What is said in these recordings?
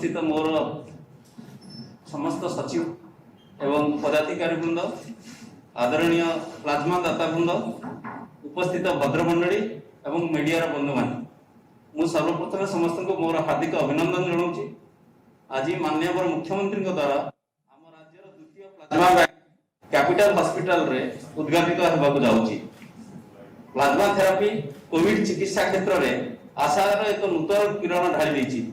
स्थित मोर समस्त सचिव एवं पदाधिकारी वृंद आदरणीय प्लाज्मा दाता वृंद उपस्थित भद्रमंडली एवं मीडिया बंधु मान मु सर्वप्रथम समस्त को मोर हार्दिक अभिनंदन जनाऊँ। आज माननीय मुख्यमंत्री द्वारा आम राज्यर द्वितीय प्लाज्मा बैंक कैपिटल हॉस्पिटल रे उद्घाटित होगाकू जाउची। प्लाज्मा थेरापी कोविड चिकित्सा क्षेत्र में आशार एक नूतन किरण ढाली देछि।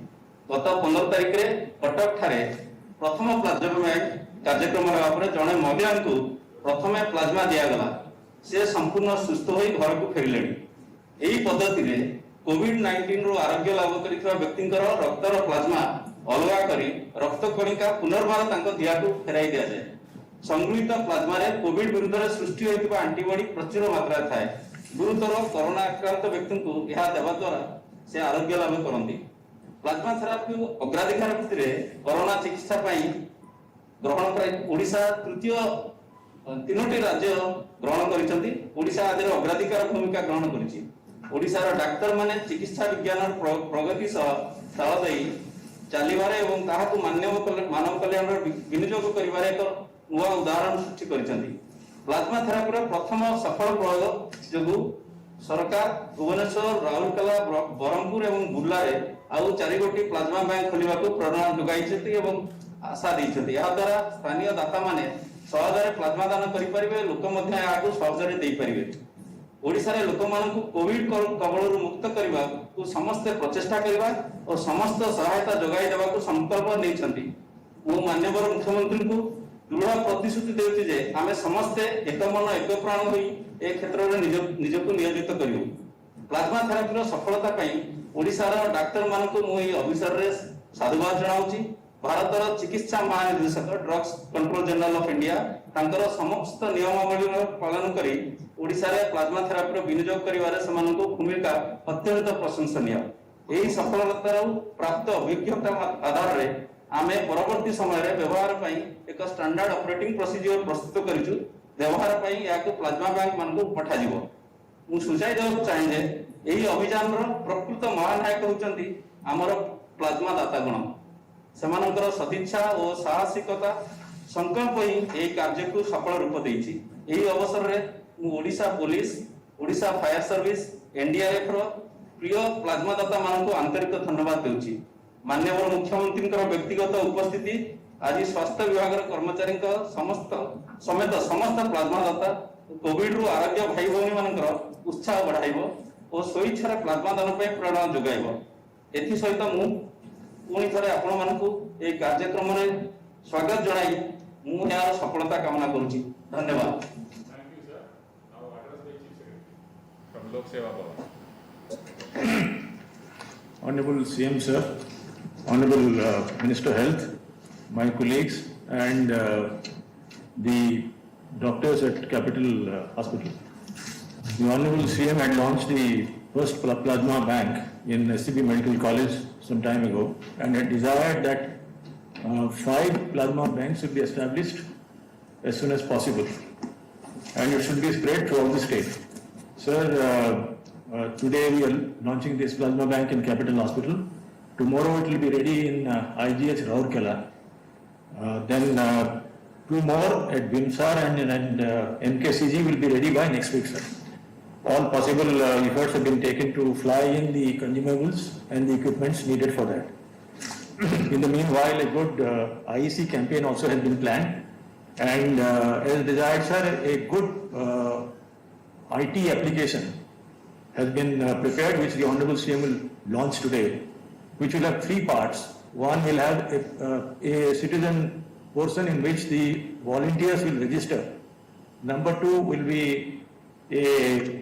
गत 15 तारिख रे कटक ठारे प्रथम प्लाज्मा बैंक कार्यक्रम भाव जड़े महिला को प्रथम प्लाज्मा दिगला। से संपूर्ण सुस्थ हो घर को फेरिले। यही पद्धति रे कोविड-19 रु आरोग्य लाभ कर व्यक्ति रक्तर प्लाज्मा अलग करी रक्त कणिका पुनर्बार दिया को फेराई दिया जाए। संगृहित प्लाज्मा रे कोविड विरुद्ध रे सृष्टि होइतिबा एंटीबॉडी प्रचुर मात्रा थाए। गुरुतर कोरोना आक्रांत व्यक्ति को यह देवा द्वारा से आरोग्य लाभ करती। प्लाज्मा थेरापी अग्राधिकार भित्तिरे कोरोना चिकित्सा ग्रहण कर ओडिशा तृतीय तीनोटी राज्य ग्रहण करिसेंती। ओडिशा आदि अग्राधिकार भूमिका ग्रहण करिछि। ओडिशार डाक्तर माने चिकित्सा विज्ञान प्रगति सह ताल देई चलिबारे एवं ताहाकु मानव कल्याण विनियोग करिबारे एक नुआ उदाहरण सृष्टि करिसेंती। प्लाज्मा थेरापीर प्रथम सफल प्रयोग जोगु सरकार भुवनेश्वर, राउरकेला, बरहमपुर एवं बुर्लारे आउ 4 गोटी प्लाज्मा बैंक खोलिबा को प्रेरणा जोगाइछथि एवं आशा दैछथि। या द्वारा स्थानीय दाता माने सहजरे प्लाज्मा दान करि परिबे, लोक मध्ये आगु सहजरे देई परिबे। ओडिसा रे लोक मानकु कोविड कबळरु मुक्त करिबा को समस्त प्रचेष्टा करिबा और समस्त सहायता जोगाई देबा को संकल्प नैछथि। मु माननीय मुख्यमंत्री को दृढ़ प्रतिश्रुति देउछि जे आमे समस्त एक मन एक प्राण होई ए क्षेत्र रे निजको नियोजित करियो। प्लाज्मा थेरापीर सफलता पई ओडिशार डाक्तर मानकु मु ए अवसर रे साधुवाद जणाउछि। भारतर चिकित्सा महानिदेशक drugs control general of India तांकर समस्त नियमावली पालन करी ओडिशा रे प्लाज्मा थेरापीर विनियोग करिवारे समानको भूमिका अत्यंत प्रशंसनीय। एही सफलतार प्राप्त अभिज्ञता आधार रे आमे परवर्ती समय रे व्यवहार पई एक स्टैंडर्ड ऑपरेटिंग प्रोसीजर प्रस्तुत करिछु। व्यवहार पई याको प्लाज्मा बैंक मानकु पठा जिवो। मु सुझाई देउ चाहे जे एही अभियान रो प्रकृत महानायक होचंती हमर प्लाज्मा दातागण। सेमानकर सदिच्छा और साहसिकता संकल्प ही एही कार्य को सफल रूप देछि। एही अवसर रे मु Odisha police, Odisha fire service, NDRF रो प्रिय प्लाज्मा दाता मानकु आंतरिक धन्यवाद देउछि। माननीय मुख्यमंत्री व्यक्तिगत उपस्थिति आज स्वास्थ्य विभाग कर्मचारी समेत समस्त प्लाज्मा दाता कोविड रु आरोग्य भाई भौणी मानकर उत्साह बढ़ाइबो और स्वेच्छा प्लाज्मा दान पे प्रेरणा जोगाइबो। एथि सहित मु पुणी थरे आपण मानकु ए कार्यक्रम रे स्वागत जणाई मु यार सफलता कामना करूची। धन्यवाद। Thank you sir. Now address the chief secretary from लोक सेवा भवन। Honorable CM sir, Honorable Minister Health, my colleagues and the doctors at Capital Hospital. The Honorable CM had launched the first plasma bank in SCB Medical College some time ago and had desired that 5 plasma banks should be established as soon as possible and it should be spread throughout the state. Sir, today we are launching this plasma bank in Capital Hospital. Tomorrow it will be ready in IGH Raurkela. Then 2 more at Bimsar and MKCG will be ready by next week, sir. All possible efforts have been taken to fly in the consumables and the equipments needed for that. In the meanwhile, a good IEC campaign also has been planned and as desired, sir, a good IT application has been prepared, which the Honorable CM will launch today, which will have 3 parts. One will have a citizen portion in which the volunteers will register. Number 2 will be a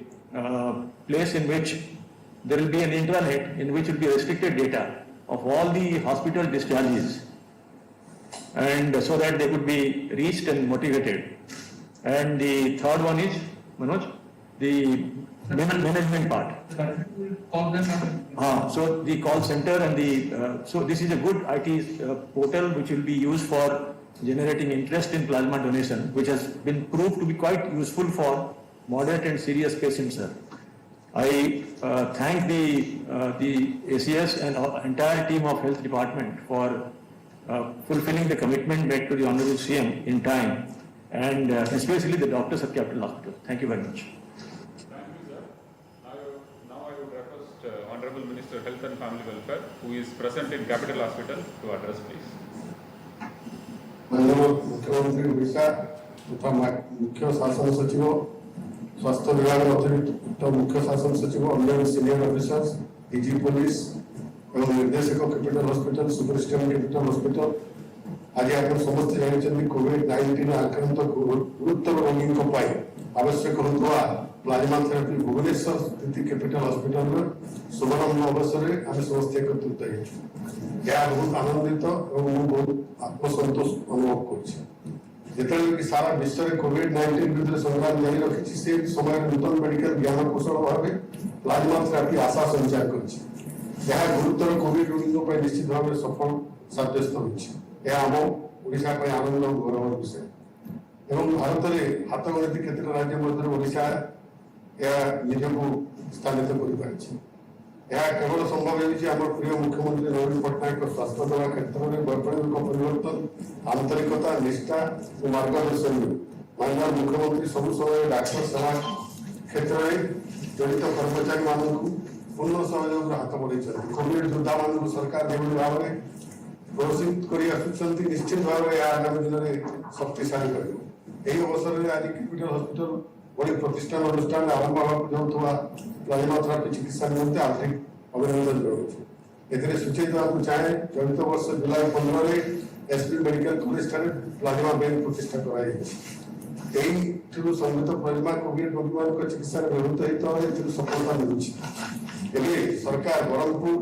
place in which there will be an intranet in which will be restricted data of all the hospital discharges, and so that they could be reached and motivated. And the third one is, Manoj, the management part. So the call center and the so this is a good IT portal which will be used for generating interest in plasma donation, which has been proved to be quite useful for moderate and serious patients, sir. I thank the ACS and entire team of Health Department for fulfilling the commitment made to the Honorable CM in time, and especially the doctors at Capital Hospital. Thank you very much. Thank you, sir. Now I would request Honorable Minister Health and Family Welfare, who is present in Capital Hospital, to address, please. माननीय मुख्यमंत्री ओडिशा तथा मुख्य शासन सचिव स्वास्थ्य विभाग अतिरिक्त मुख्य शासन सचिव अन्य सीनियर ऑफिसर्स डीजी पुलिस एवं निर्देशक capital hospital superintendent capital hospital आज आप समस्त जानते कोविड-19 आक्रांत गुरुतर रोगी आवश्यक होता प्लाज्मा थेरापी भुवनेश्वर स्थित कैपिटल हॉस्पिटल में शुभारंभ अवसर में आम समस्त एकत्रित है बहुत आनंदित और बहुत आत्मसंतोष अनुभव कर सारा विश्व में कोविड-19 विरुद्ध संग्राम जारी रखी से समय नूतन मेडिकल ज्ञान कौशल भाव प्लाज्मा थेरापी आशा संचार कर गुरुतर कोविड रोगी निश्चित भाव में सफल सब्यस्त होम ओडिशा आनंद और गौरव विषय एवं भारत में हाथ गणति केत राज्य मध्य ओडिशा निजक स्थानित कर केवल संभव होम प्रिय मुख्यमंत्री नवीन पट्टनायक स्वास्थ्य सेवा क्षेत्र में वैप्लविक परिवर्तन आंतरिकता निष्ठा और मार्गदर्शन माननीय मुख्यमंत्री सब समय डाक्तर सेवा क्षेत्र में जड़ित कर्मचारी मानक पूर्ण सहयोग हाथ बढ़ाई कोविड योद्धा मान सरकार जो भाव में प्रोत्साहित कर निश्चित भाव में आगामी दिन में शक्तिशाली कर अवसर में आज कैपिटल हॉस्पिटल बड़ी प्रतिष्ठान अनुष्ठान आरंभ होगा प्लाज्मा थेरापी चिकित्सा निमंते आर्थिक अभिनंदन जनाऊँ सूचना चाहे चलित वर्ष जुलाई 15 में SP medical college plasma bank प्रतिष्ठा कर संगीत प्लाज्मा कोविड रोगी मान चिकित्सा व्यवहृत होता सफलता मिलूँ सरकार Berhampur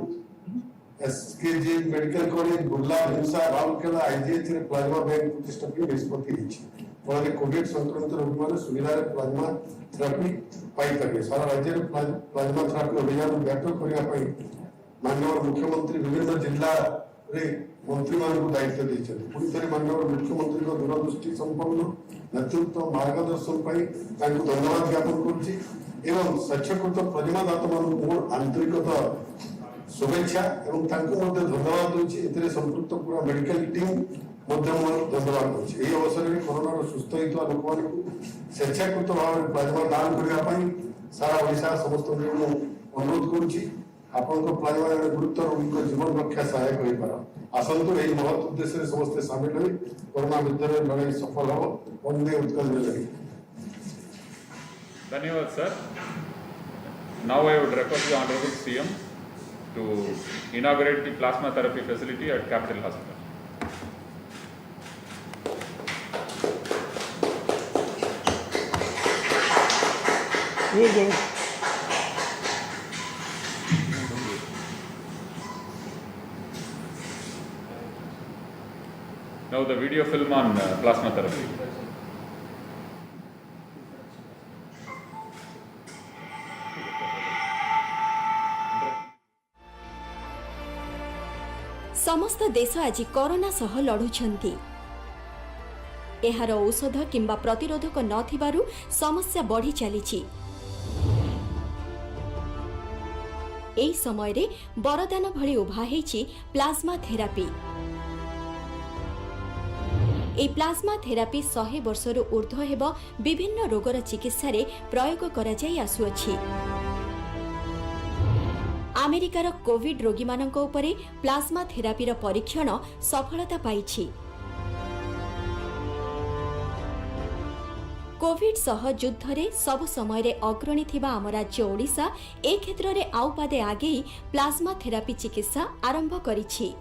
SKG medical college Burla हिंसा राउरकेला आईजीएच प्लाज्मा बैंक प्रतिष्ठा की निष्पत्ति फल कोविड संक्रमित रोगी मैंने सुविधा प्लाज्मा थेरापी पाई सारा राज्य में प्लाज्मा थेरापी अभियान व्यापक करने माननीय मुख्यमंत्री विभिन्न जिला मंत्री मान दायित्व देते पुणी थे माननीय मुख्यमंत्री दूरदृष्टि संपन्न नेतृत्व मार्गदर्शन धन्यवाद ज्ञापन कर स्वच्छकृत प्लाज्मा दाता मान मोर आंतरिकता शुभेच्छा एवं धन्यवाद दूसरी संपृक्त पूरा मेडिकल टीम धन्यवाद दूसरी अवसर में कोरोना सुस्थ होता लोक मान स्वेच्छाकृत भाव में प्लाज्मा दान करने सारा ओडिशा समस्त अनुरोध करुच्ची आपण प्लाज्मा गुरुतर रोगी जीवन रक्षा सहायक हो पार आसतु यही महत् उद्देश्य समस्ते सामिल हो कोरोना विरुद्ध लड़ाई सफल हो वंदे उत्कल लड़ाई धन्यवाद sir. Now I would request the Honorable CM to inaugurate the plasma therapy facility at Capital Hospital. Now the video film on plasma therapy. समस्त देश आज कोरोना सह लड़ुछंती. एहार औषध किंबा प्रतिरोधक नथिबारु समस्या बढ़ी चलीछि. एई समय रे बरदान भली उभा हेछि प्लाज्मा थेरापी. ए प्लाज्मा थेरापी 100 वर्षरु ऊर्ध्व हेब विभिन्न रोगर चिकित्सा रे प्रयोग करा जाय आसुअछि. अमेरिकार कोविड रोगी मानक उपरे प्लाज्मा थेरापीर परीक्षण सफलता पाइछि. कोविड सह युद्ध रे सब समय रे अग्रणी थिबा आम राज्य ओडिशा ए क्षेत्र रे आउ पादे आगे प्लाज्मा थेरापी चिकित्सा आरंभ करिछि.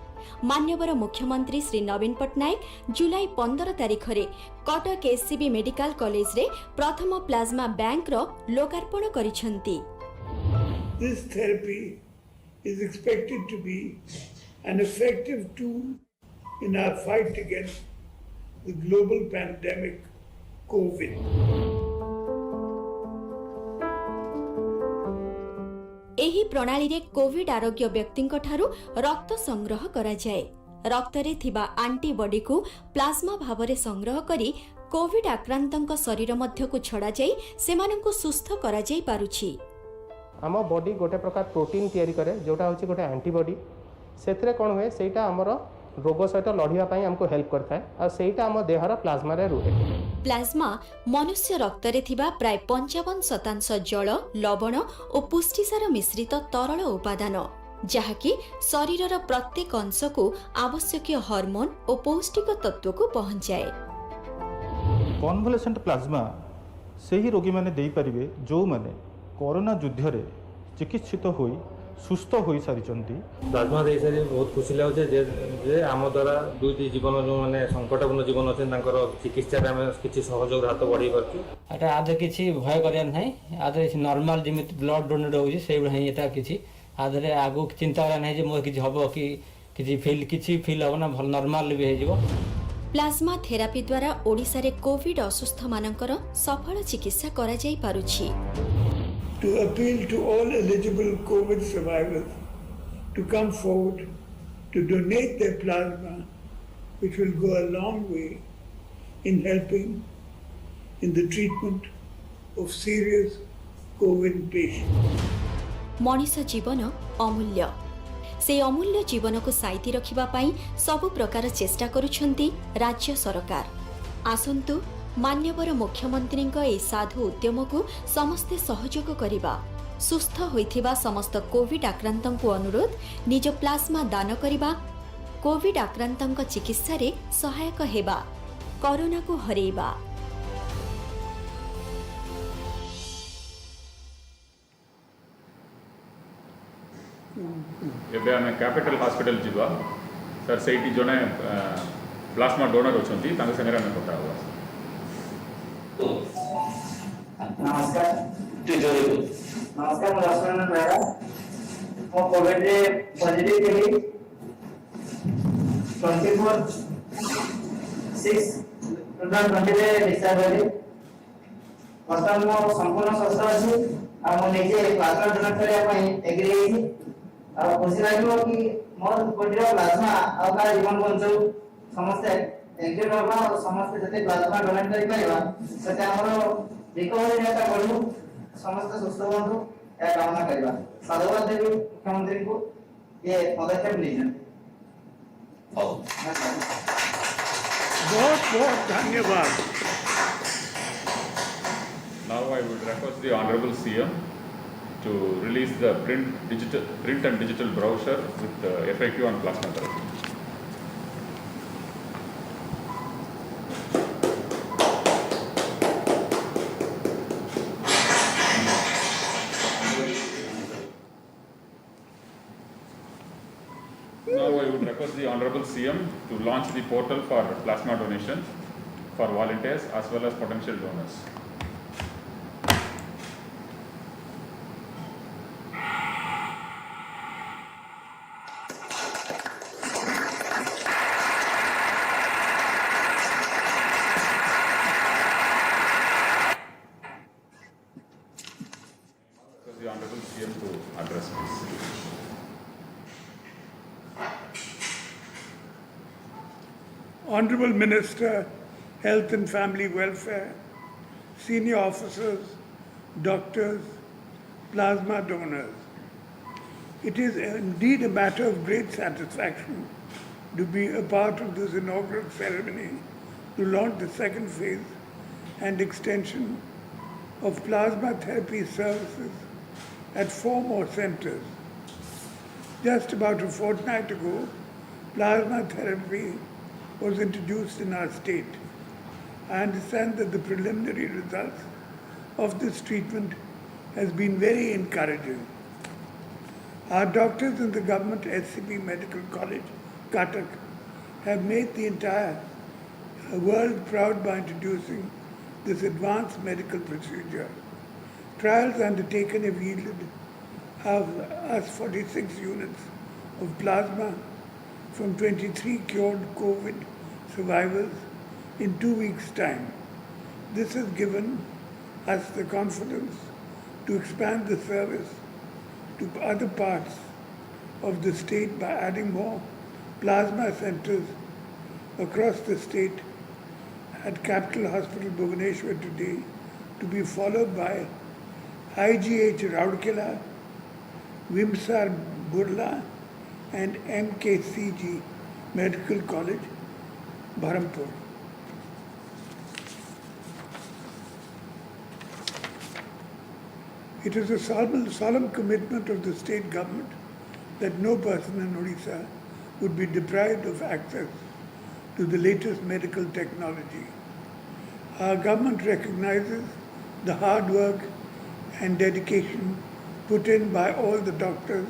मान्यवर मुख्यमंत्री श्री नवीन पट्टनायक जुलाई 15 तारिख रे कटक एससीबी मेडिकल कॉलेज रे प्रथम प्लाज्मा बैंक रो लोकार्पण करिसंती. This therapy is expected to be an effective tool in our fight against the global pandemic COVID. एही प्रणाली रे कोविड आरोग्य व्यक्तिंक ठारू रक्त संग्रह करा जाए. रक्त रे थिबा एंटीबॉडी को प्लाज्मा भावरे संग्रह करी कोविड आक्रांतंक शरीर मध्य को छड़ा जाई सेमानंकु सुस्थ करा जाई पारुछि. आम बॉडी गोटे प्रकार प्रोटीन तैयारी करे जोटा हूँ गोटे एंटीबॉडी से कौन हुए सहीटा आमर रोग सहित लड़ाई आमको हेल्प करता है और सहीटा आम देहर प्लाज्मा रुहे। प्लाज्मा मनुष्य रक्तरे थिबा प्राय 55% जल लवण और पुष्टिसार मिश्रित तरल उपादान जहाँकि शरीरर प्रत्येक अंश को आवश्यक हार्मोन और पौष्टिक तत्व को पहुंचाए। कन्वालेसेंट प्लाज्मा से ही रोगी मैंने दे पारिबे जो माने कोरोना युद्ध रे चिकित्सित होई सुस्थ हो सारी। प्लाज्मा दे सारी बहुत खुशी लगे जे आम द्वारा दुईटी जीवन जो मैंने संकटपूर्ण जीवन अच्छे चिकित्सा किसी सहयोग हाथ बढ़े पार्टी आदि किसी भय कर आदि नॉर्मल जमी ब्लड डोनेट होता किसी आदि आगु चिंता ना मोर कि हम कि फिल हम ना भल नॉर्मल भी हो। प्लाज्मा थेरापी द्वारा ओडिशा रे कोविड असुस्थ मानकर सफल चिकित्सा करा जाई पारुछि। To appeal to all eligible COVID survivors to come forward to donate their plasma, which will go a long way in helping in the treatment of serious COVID patients. Manish जीवन अमूल्य से अमूल्य जीवन को साइती रखिबा पाई सबु प्रकार चेष्टा करुछंती राज्य सरकार। आसंतु मान्यवर मुख्यमंत्री ए साधु उद्यम को समस्ते सहयोग करिबा। सुस्थ होइथिबा समस्त कोविड आक्रांतों को अनुरोध निज प्लाज्मा दान करिबा। कोविड आक्रांतों चिकित्सा रे सहायक हेबा, कोरोना को हरेइबा। एबे आमे कैपिटल हॉस्पिटल जीवा सर सेठी जने प्लाज्मा डोनर होचंती तांके संगे आमे कथा हुआ। नमस्कार नमस्कार मैं लक्ष्मण बेहरा मो कोविड रे पॉजिटिव केली 24/6/2020 रे डिस्चार्ज होली। वर्तमान मो संपूर्ण स्वस्थ अछि आ मो निजे प्लाज्मा डोनेट करिया पई एग्री हेछि आ खुशी लागो कि मोर बॉडी रो प्लाज्मा आ का जीवन बंचौ समस्त एग्री रहबा और समस्त जते प्लाज्मा डोनेट करि पाइबा सते हमरो रिकवरी रेट बढ़ू समस्त सुस्थ बंधु या कामना करबा। साधुवाद देवी मुख्यमंत्री को ये पदक्षेप लीजिए। बहुत बहुत धन्यवाद। Now I would request the Honorable CM to release the print and digital brochure with the FAQ on plasma therapy. Now I would request the Honorable CM to launch the portal for plasma donation for volunteers as well as potential donors. The Honorable CM to address this. Honorable Minister, Health and Family Welfare, senior officers, doctors, plasma donors. It is indeed a matter of great satisfaction to be a part of this inaugural ceremony to launch the second phase and extension of plasma therapy services at 4 more centers. Just about a fortnight ago, plasma therapy was introduced in our state. I understand that the preliminary results of this treatment has been very encouraging. Our doctors in the government SCP Medical College, Cuttack, have made the entire world proud by introducing this advanced medical procedure. Trials undertaken have yielded us 46 units of plasma from 23 cured COVID survivors in 2 weeks' time. This has given us the confidence to expand the service to other parts of the state by adding more plasma centers across the state at Capital Hospital Bhubaneswar today, to be followed by IGH Rourkela Vimsar Burla and MKCG Medical College, Bharampur. It is a solemn commitment of the state government that no person in Odisha would be deprived of access to the latest medical technology. Our government recognizes the hard work and dedication put in by all the doctors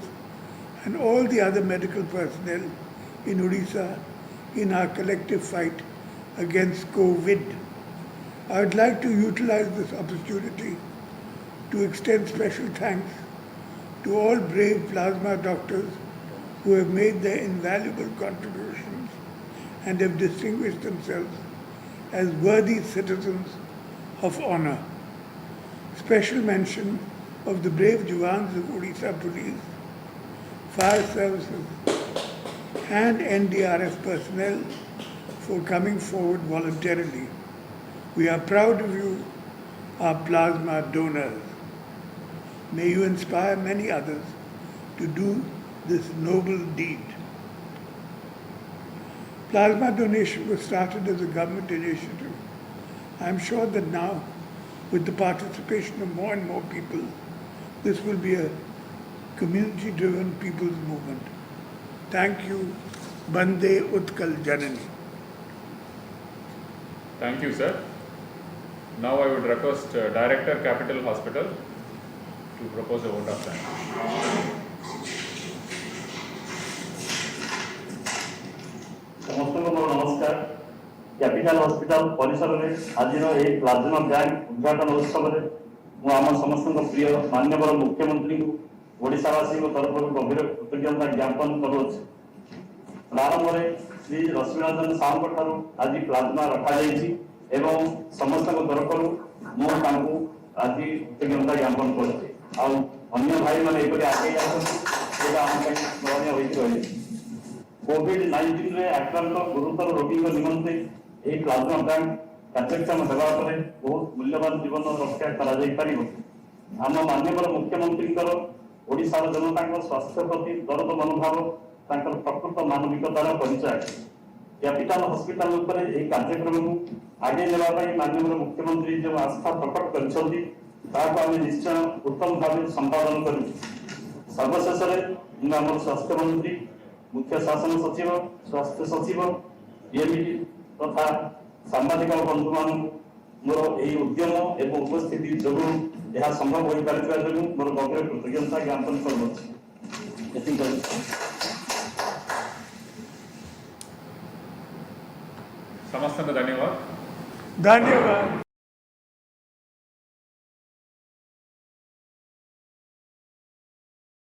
and all the other medical personnel in Odisha in our collective fight against COVID. I would like to utilize this opportunity to extend special thanks to all brave plasma doctors who have made their invaluable contributions and have distinguished themselves as worthy citizens of honor. Special mention of the brave Jawans of Odisha Police, Fire Services and NDRF personnel for coming forward voluntarily. We are proud of you, our plasma donors. May you inspire many others to do this noble deed. Plasma donation was started as a government initiative. I am sure that now, with the participation of more and more people, this will be a community-driven people's movement. Thank you. Bande Utkal Janani. Thank you, sir. Now I would request Director Capital Hospital to propose a vote of thanks. ସମସ୍ତଙ୍କୁ ମୋର ନମସ୍କାର। Capital hospital ପରିସରରେ ଆଜିର ଏହି plasma bank ଉଦ୍ଘାଟନ ଉତ୍ସବରେ ମୁଁ ଆମ ସମସ୍ତଙ୍କ ପ୍ରିୟ ମାନ୍ୟବର ମୁଖ୍ୟମନ୍ତ୍ରୀଙ୍କୁ ଓଡ଼ିଶାବାସୀଙ୍କ ତରଫରୁ ଗଭୀର କୃତଜ୍ଞତା ଜ୍ଞାପନ କରୁଅଛି। ପ୍ରାରମ୍ଭରେ ଶ୍ରୀ ରଶ୍ମିରଞ୍ଜନ ସାହୁଙ୍କ ଠାରୁ ଆଜି ପ୍ଲାଜମା ରଖାଯାଇଛି ଏବଂ ସମସ୍ତଙ୍କ ତରଫରୁ ମୁଁ ତାଙ୍କୁ ଆଜି କୃତଜ୍ଞତା ଜ୍ଞାପନ କରୁଛି। ଆଉ ଅନ୍ୟ ଭାଇମାନେ ଏପରି ଆଗେଇ ଆସନ୍ତି ସେଇଟା ଆମ ପାଇଁ ସ୍ମରଣୀୟ ହୋଇକି ରହିଛି। କୋଭିଡ-19 ଆକ୍ରାନ୍ତ ଗୁରୁତର ରୋଗୀଙ୍କ ନିମନ୍ତେ ଏହି ପ୍ଲାଜମା ବ୍ୟାଙ୍କ କାର୍ଯ୍ୟକ୍ଷମ ହେବା ପରେ ବହୁତ ମୂଲ୍ୟବାନ ଜୀବନ ରକ୍ଷା କରାଯାଇପାରିବ। ଆମ ମାନ୍ୟବର ମୁଖ୍ୟମନ୍ତ୍ରୀଙ୍କର ଓଡ଼ିଶାର ଜନତାଙ୍କ ସ୍ୱାସ୍ଥ୍ୟ ପ୍ରତି ଦରଦ ମନୋଭାବ ତାଙ୍କର ପ୍ରକୃତ ମାନବିକତାର ପରିଚୟ। କ୍ୟାପିଟାଲ ହସ୍ପିଟାଲ ଉପରେ ଏହି କାର୍ଯ୍ୟକ୍ରମକୁ ଆଗେଇ ନେବା ପାଇଁ ମାନ୍ୟବର ମୁଖ୍ୟମନ୍ତ୍ରୀ ଯେଉଁ ଆସ୍ଥା ପ୍ରକଟ କରିଛନ୍ତି ତାହାକୁ ଆମେ ନିଶ୍ଚୟ ଉତ୍ତମ ଭାବେ ସମ୍ପାଦନ କରିବୁ। ସର୍ବଶେଷରେ ମୁଁ ଆମର ସ୍ୱାସ୍ଥ୍ୟମନ୍ତ୍ରୀ, ମୁଖ୍ୟ ଶାସନ ସଚିବ, ସ୍ୱାସ୍ଥ୍ୟ ସଚିବ, ଡିଏମ୍ଡି ତଥା ସାମ୍ବାଦିକ ବନ୍ଧୁମାନଙ୍କୁ ମୋର ଏହି ଉଦ୍ୟମ ଏବଂ ଉପସ୍ଥିତି ଯୋଗୁଁ ଏହା ସମ୍ଭବ ହୋଇପାରିଥିବା ଯୋଗୁଁ ମୋର ଗଭୀର କୃତଜ୍ଞତା ଜ୍ଞାପନ କରୁଅଛି। ଏତିକି ସମସ୍ତଙ୍କୁ ଧନ୍ୟବାଦ। Dhanyavad.